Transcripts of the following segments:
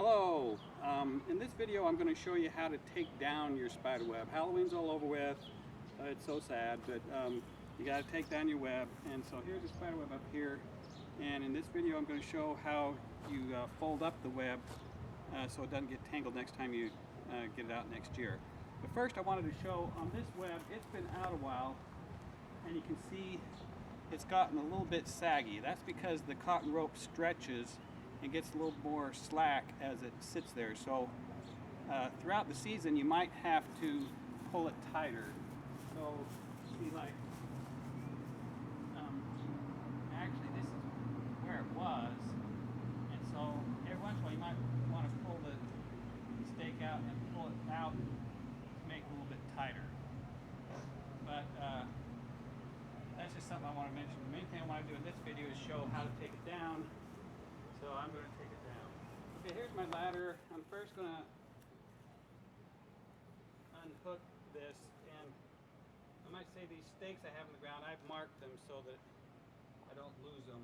Hello, in this video I'm going to show you how to take down your spider web. Halloween's all over with, it's so sad, but you got to take down your web. And so here's the spider web up here, and in this video I'm going to show how you fold up the web so it doesn't get tangled next time you get it out next year. But first I wanted to show on this web, it's been out a while, and you can see it's gotten a little bit saggy. That's because the cotton rope stretches and gets a little more slack as it sits there. So throughout the season you might have to pull it tighter. So see, like actually this is where it was, and so every once in a while you might want to pull the stake out and pull it out to make it a little bit tighter. But that's just something I want to mention. The main thing I want to do in this video is show how to take it down. So I'm going to take it down. Okay, here's my ladder. I'm first going to unhook this, and I might say these stakes I have in the ground, I've marked them so that I don't lose them.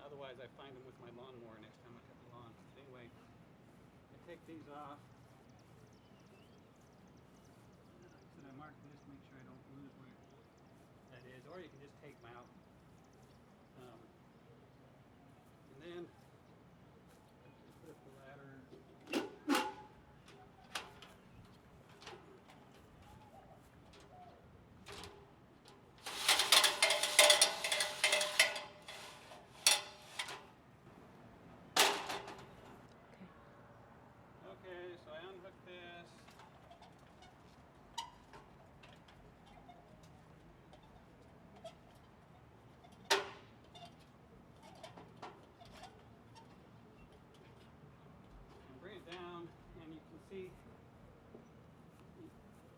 Otherwise I find them with my lawnmower next time I cut the lawn. But anyway, I take these off. So I mark this to make sure I don't lose where that is, or you can just take them out. And then put up the ladder. Okay, so I unhook this. Down, and you can see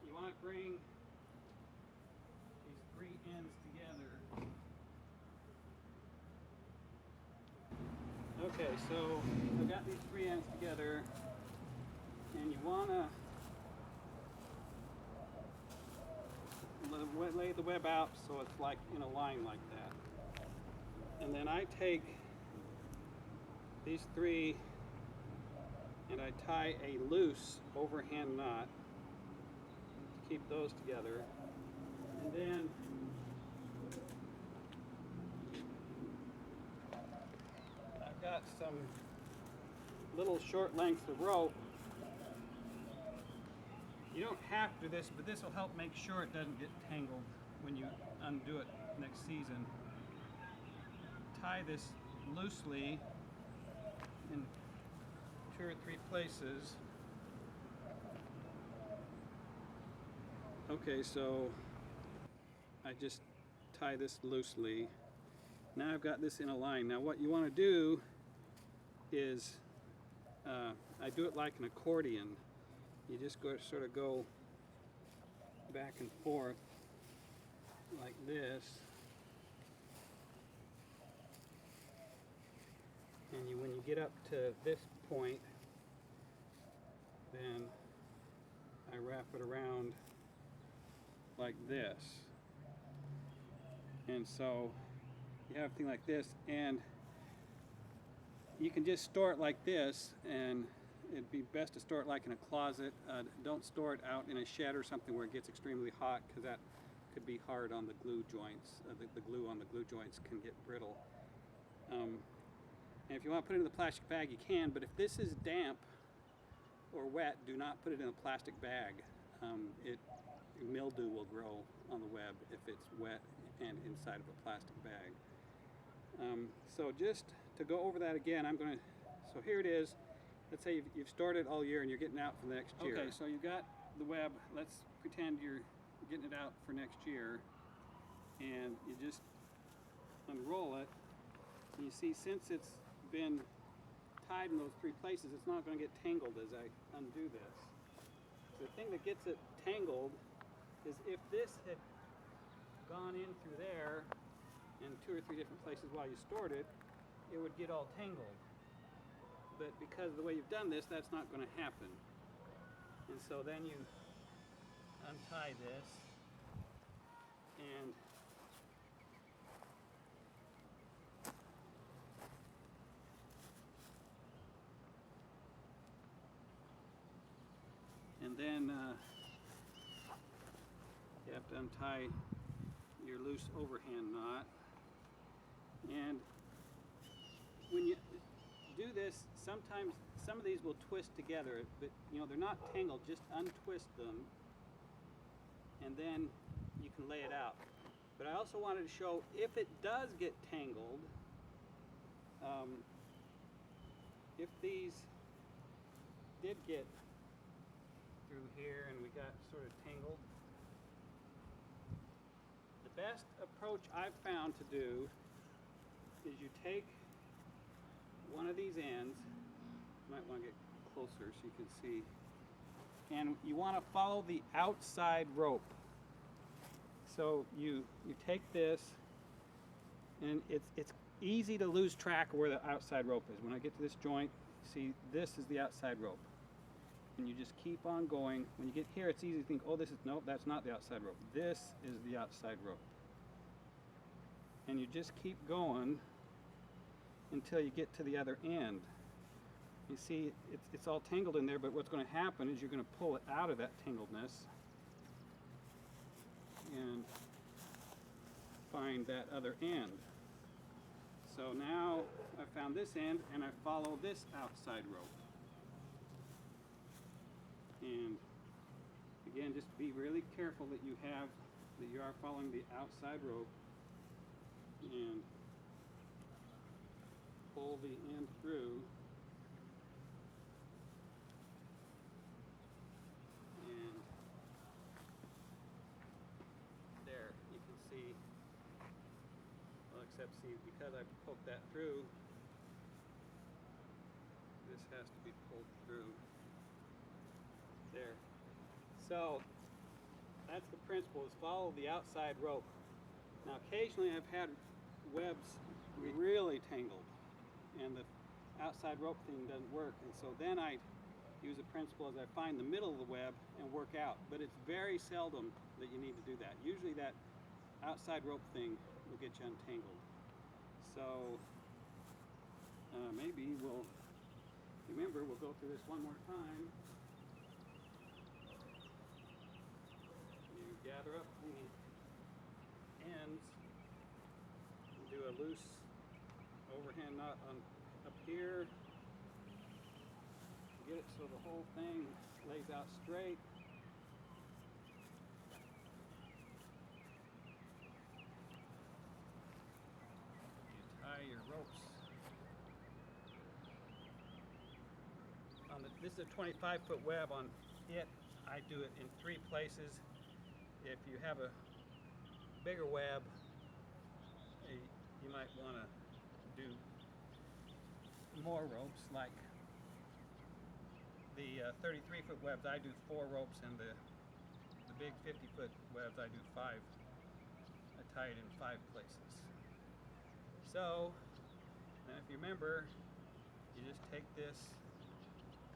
you want to bring these three ends together. Okay, so I've got these three ends together, and you want to lay the web out so it's like in a line like that. And then I take these three and I tie a loose overhand knot to keep those together. And then I've got some little short lengths of rope. You don't have to do this, but this will help make sure it doesn't get tangled when you undo it next season. Tie this loosely in 2 or 3 places. Okay, so I just tie this loosely. Now I've got this in a line. Now what you want to do is, I do it like an accordion. You just sort of go back and forth like this. And when you get up to this point, then I wrap it around like this. And so you have a thing like this, and you can just store it like this, and it'd be best to store it like in a closet. Don't store it out in a shed or something where it gets extremely hot, because that could be hard on the glue joints. The glue on the glue joints can get brittle. And if you want to put it in the plastic bag, you can, but if this is damp or wet, do not put it in a plastic bag. Mildew will grow on the web if it's wet and inside of a plastic bag. So just to go over that again, so here it is. Let's say you've stored it all year and you're getting out for the next year. Okay, so you've got the web. Let's pretend you're getting it out for next year. And you just unroll it. And you see, since it's been tied in those 3 places, it's not going to get tangled as I undo this. The thing that gets it tangled is if this had gone in through there in 2 or 3 different places while you stored it, it would get all tangled. But because of the way you've done this, that's not going to happen. And so then you untie this, and to untie your loose overhand knot. And when you do this, sometimes some of these will twist together, but you know, they're not tangled. Just untwist them and then you can lay it out. But I also wanted to show if it does get tangled, if these did get through here and we got sort of tangled, the best approach I've found to do is you take one of these ends, you might want to get closer so you can see, and you want to follow the outside rope. So you take this, and it's easy to lose track of where the outside rope is. When I get to this joint, see, this is the outside rope. And you just keep on going. When you get here, it's easy to think, oh, nope, that's not the outside rope. This is the outside rope. And you just keep going until you get to the other end. You see, it's all tangled in there, but what's going to happen is you're going to pull it out of that tangledness and find that other end. So now I found this end and I follow this outside rope. And again, just be really careful that you are following the outside rope and pull the end through. And there, you can see, well, except see, because I poked that through, this has to be pulled through. There. So that's the principle, is follow the outside rope. Now occasionally I've had webs really tangled and the outside rope thing doesn't work, and so then I use a principle as I find the middle of the web and work out. But it's very seldom that you need to do that. Usually that outside rope thing will get you untangled. So maybe we'll go through this one more time. Gather up the ends and do a loose overhand knot up here. Get it so the whole thing lays out straight. You tie your ropes. This is a 25-foot web. On it, I do it in 3 places. If you have a bigger web, you might want to do more ropes. Like the 33-foot webs, I do 4 ropes, and the big 50-foot webs, I do 5. I tie it in 5 places. So, and if you remember, you just take this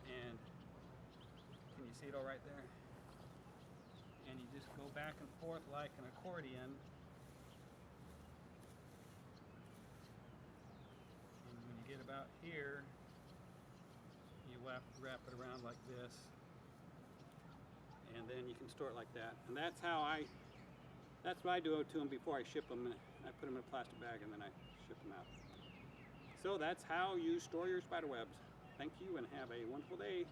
and, can you see it all right there? And you just go back and forth like an accordion. And when you get about here, you wrap it around like this. And then you can store it like that. And that's what I do to them before I ship them. I put them in a plastic bag and then I ship them out. So that's how you store your spider webs. Thank you and have a wonderful day.